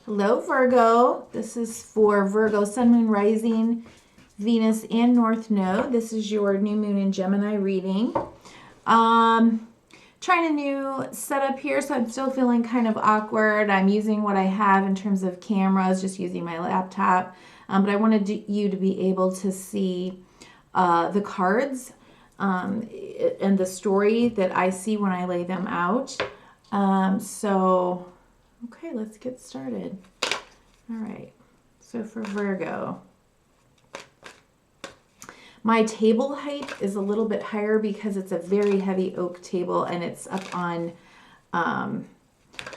Hello, Virgo. This is for Virgo, Sun, Moon, Rising, Venus, and North Node. This is your new moon in Gemini reading. Trying a new setup here, so I'm still feeling kind of awkward. I'm using what I have in terms of cameras, just using my laptop. But I wanted you to be able to see the cards and the story that I see when I lay them out. Okay, let's get started. All right, so for Virgo, my table height is a little bit higher because it's a very heavy oak table and it's up on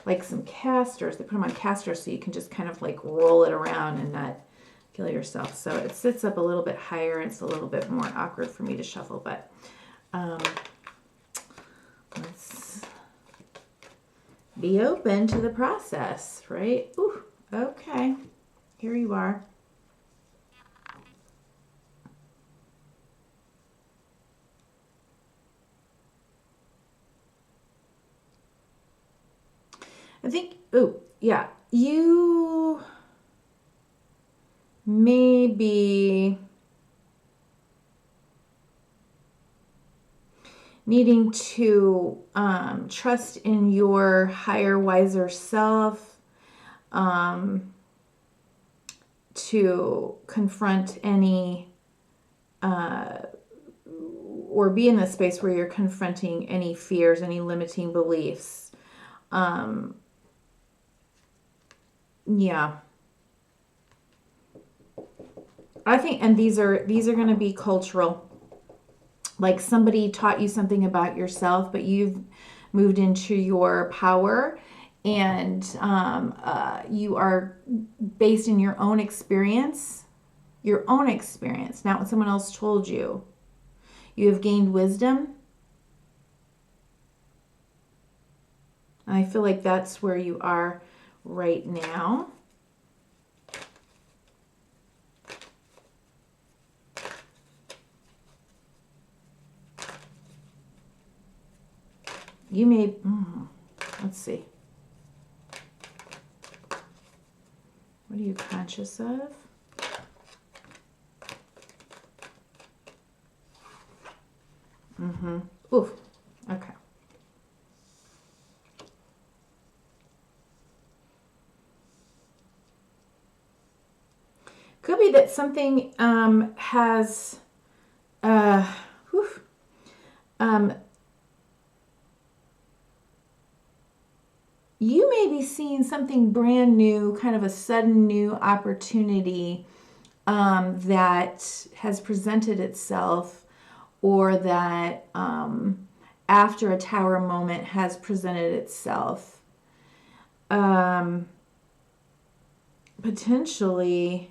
like some casters. They put them on casters so you can just kind of like roll it around and not kill yourself. So it sits up a little bit higher and it's a little bit more awkward for me to shuffle, but let's be open to the process, right? Ooh, okay, here you are. I think, oh, yeah, you may be needing to trust in your higher, wiser self to confront any or be in a space where you're confronting any fears, any limiting beliefs. Yeah. I think, and these are going to be cultural. Like somebody taught you something about yourself, but you've moved into your power, and you are based in your own experience, not what someone else told you. You have gained wisdom. And I feel like that's where you are right now. You may, let's see. What are you conscious of? Oof, okay. Could be that something has, you may be seeing something brand new, kind of a sudden new opportunity that has presented itself, or that after a tower moment has presented itself. Potentially,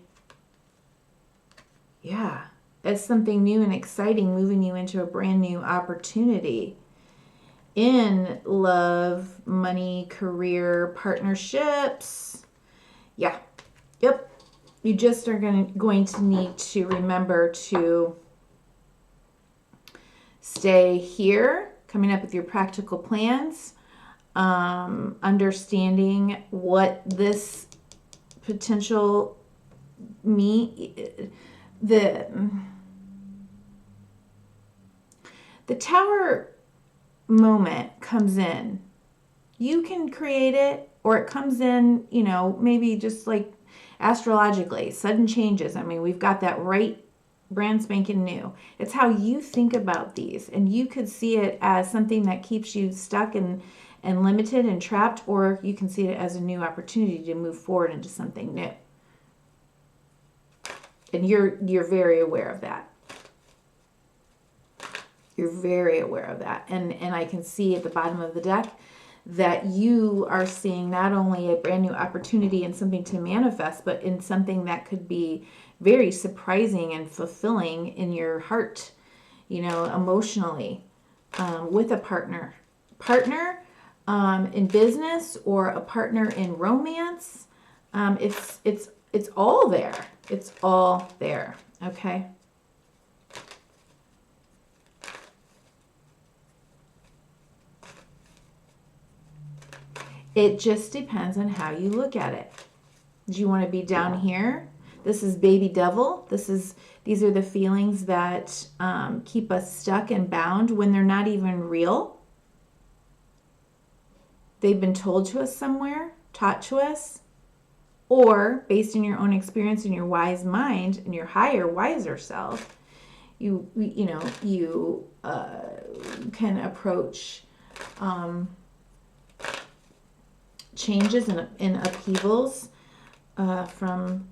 yeah, as something new and exciting, moving you into a brand new opportunity in love, money, career, partnerships. Yeah, yep. You just are going to need to remember to stay here, coming up with your practical plans, understanding what this potential the tower moment comes in. You can create it, or it comes in, maybe just like astrologically, sudden changes. I mean, we've got that right brand spanking new. It's how you think about these, and you could see it as something that keeps you stuck and limited and trapped, or you can see it as a new opportunity to move forward into something new. And you're very aware of that. You're very aware of that. And I can see at the bottom of the deck that you are seeing not only a brand new opportunity and something to manifest, but in something that could be very surprising and fulfilling in your heart, emotionally, with a partner in business, or a partner in romance. It's all there. It's all there. Okay. It just depends on how you look at it. Do you want to be down here? This is baby devil. These are the feelings that keep us stuck and bound when they're not even real. They've been told to us somewhere, taught to us, or based in your own experience and your wise mind and your higher, wiser self, you can approach changes and upheavals from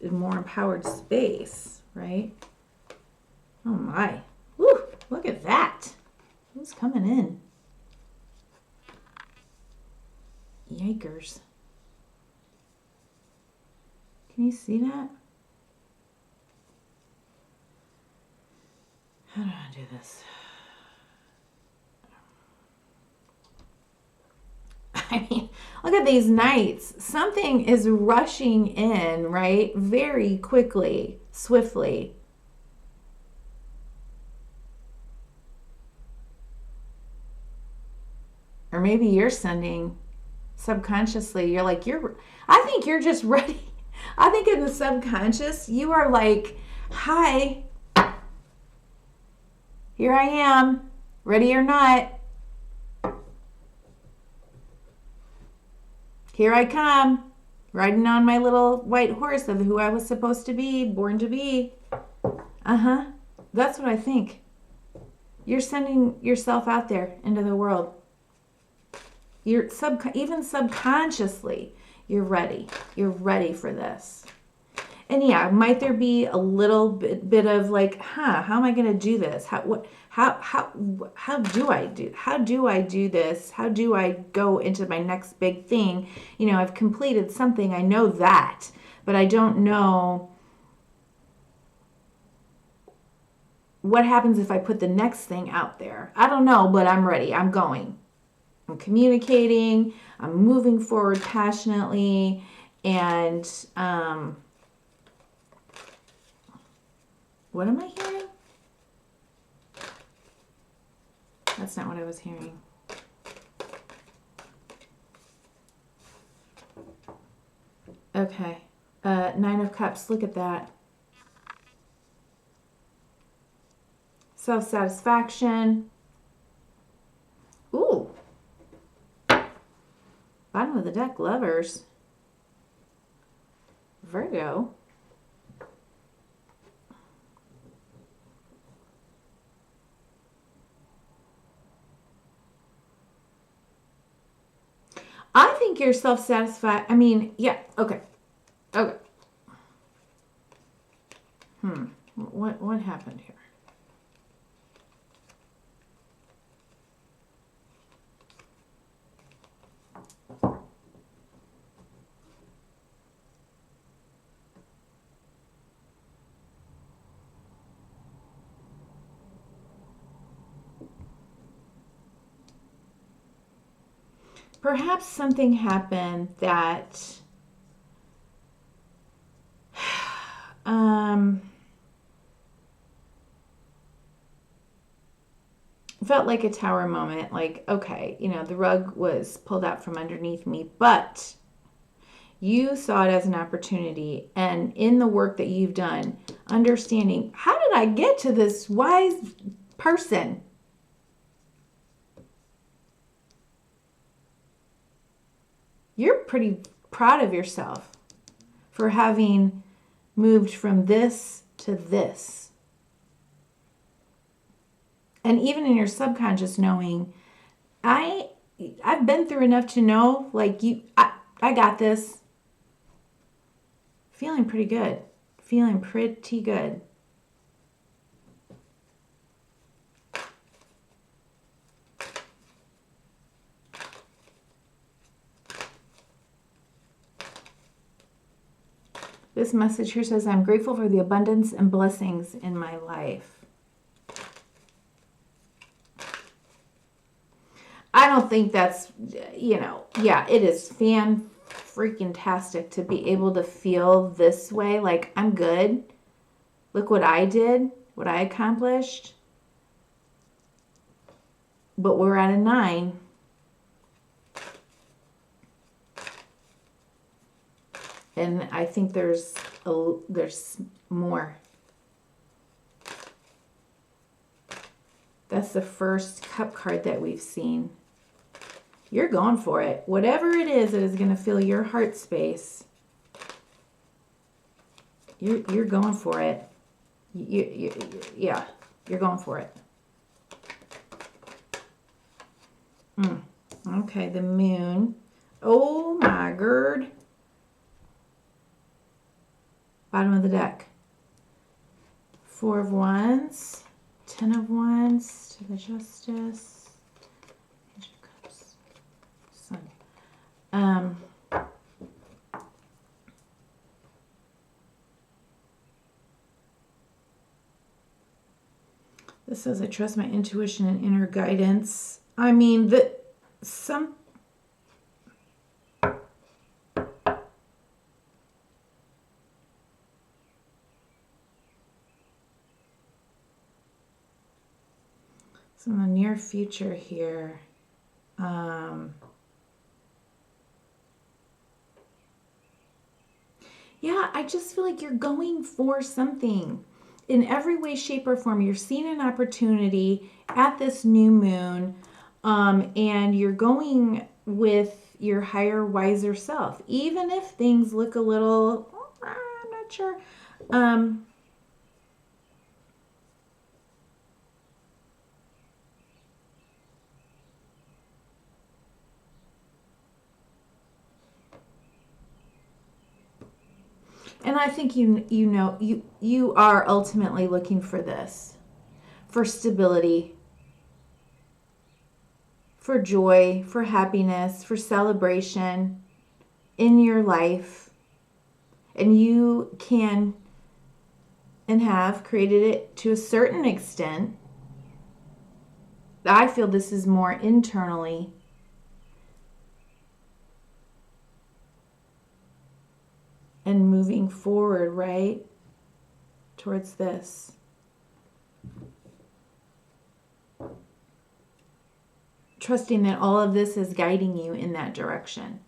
a more empowered space, right? Oh my. Woo, look at that. Who's coming in? Yikers. Can you see that? How do I do this? I mean, look at these knights. Something is rushing in, right? Very quickly, swiftly. Or maybe you're sending subconsciously. You're like, I think you're just ready. I think in the subconscious, you are like, hi, here I am, ready or not. Here I come, riding on my little white horse of who I was supposed to be, born to be. That's what I think. You're sending yourself out there into the world. You're even subconsciously, you're ready. You're ready for this. And yeah, might there be a little bit of like, how am I going to do this? How do I do this? How do I go into my next big thing? You know, I've completed something. I know that, but I don't know what happens if I put the next thing out there. I don't know, but I'm ready. I'm going. I'm communicating. I'm moving forward passionately, and what am I hearing? That's not what I was hearing. Okay. 9 of Cups. Look at that. Self-satisfaction. Ooh. Bottom of the deck, Lovers. Virgo. I think you're self-satisfied. I mean, yeah, okay. Okay. What happened here? Perhaps something happened that felt like a tower moment. Like, okay, you know, the rug was pulled out from underneath me, but you saw it as an opportunity. And in the work that you've done, understanding, how did I get to this wise person? You're pretty proud of yourself for having moved from this to this. And even in your subconscious knowing, I've been through enough to know, like, I got this. Feeling pretty good. Feeling pretty good. This message here says, I'm grateful for the abundance and blessings in my life. I don't think that's, you know, yeah, it is fan-freaking-tastic to be able to feel this way. Like, I'm good. Look what I did, what I accomplished. But we're at a 9. And I think there's more. That's the first cup card that we've seen. You're going for it. Whatever it is that is going to fill your heart space, you're going for it. Yeah, you're going for it. Okay, the moon. Oh my God. Bottom of the deck. 4 of Wands, 10 of Wands to the Justice, Page of Cups, Sun. This says, I trust my intuition and inner guidance. I mean, some in the near future here. Yeah, I just feel like you're going for something. In every way, shape, or form, you're seeing an opportunity at this new moon, and you're going with your higher, wiser self. Even if things look a little, I'm not sure. And I think you are ultimately looking for this, for stability, for joy, for happiness, for celebration in your life. And you can and have created it to a certain extent. I feel this is more internally. And moving forward, right, towards this. Trusting that all of this is guiding you in that direction.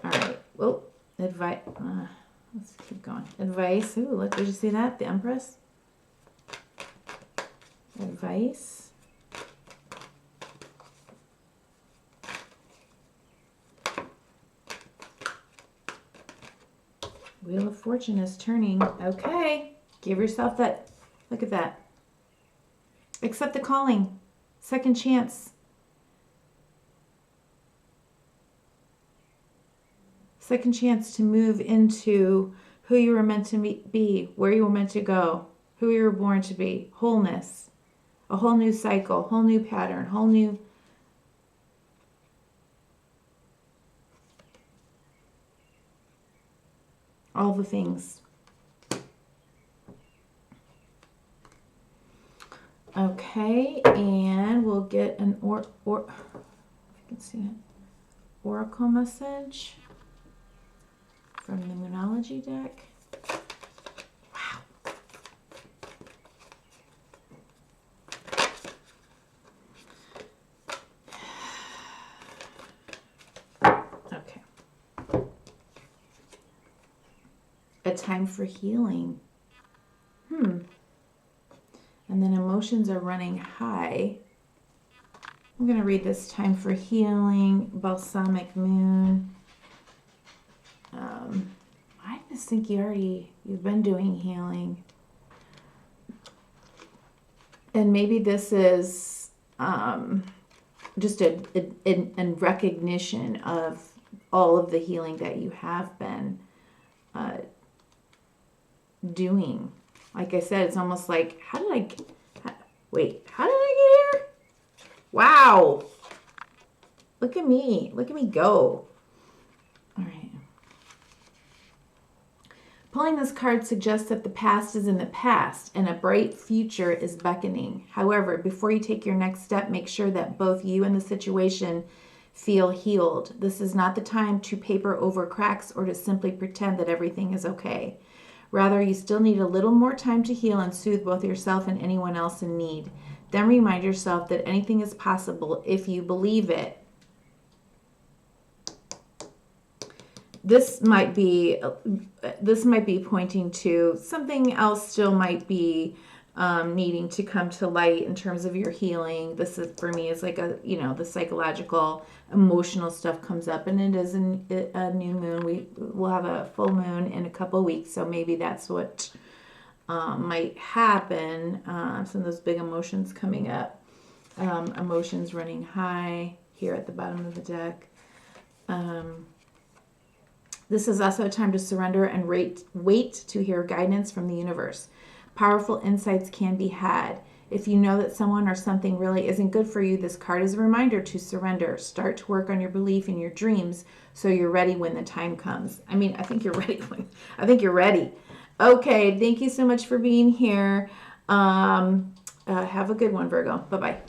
All right. Whoa. Advice. Let's keep going. Advice. Ooh, look, did you see that? The Empress. Advice. Wheel of Fortune is turning. Okay. Give yourself that. Look at that. Accept the calling. Second chance. Second chance to move into who you were meant to be, where you were meant to go, who you were born to be. Wholeness. A whole new cycle, whole new pattern, whole new... all the things. Okay, and we'll get an if you can see it, oracle message from the Moonology deck. Wow. Okay. A time for healing. And then emotions are running high. I'm going to read this. Time for healing, balsamic moon. I just think you've been doing healing. And maybe this is just a recognition of all of the healing that you have been doing. Like I said, it's almost like, how did I get here? Wow. Look at me. Look at me go. All right. Pulling this card suggests that the past is in the past and a bright future is beckoning. However, before you take your next step, make sure that both you and the situation feel healed. This is not the time to paper over cracks or to simply pretend that everything is okay. Rather, you still need a little more time to heal and soothe both yourself and anyone else in need. Then remind yourself that anything is possible if you believe it. this might be pointing to something else. Still might be needing to come to light in terms of your healing. This is, for me, is like a, the psychological, emotional stuff comes up, and it is a new moon. We'll have a full moon in a couple of weeks, so maybe that's what might happen. Some of those big emotions coming up, emotions running high here at the bottom of the deck. This is also a time to surrender and wait to hear guidance from the universe. Powerful insights can be had. If you know that someone or something really isn't good for you, this card is a reminder to surrender. Start to work on your belief in your dreams so you're ready when the time comes. I mean, I think you're ready. I think you're ready. Okay, thank you so much for being here. Have a good one, Virgo. Bye-bye.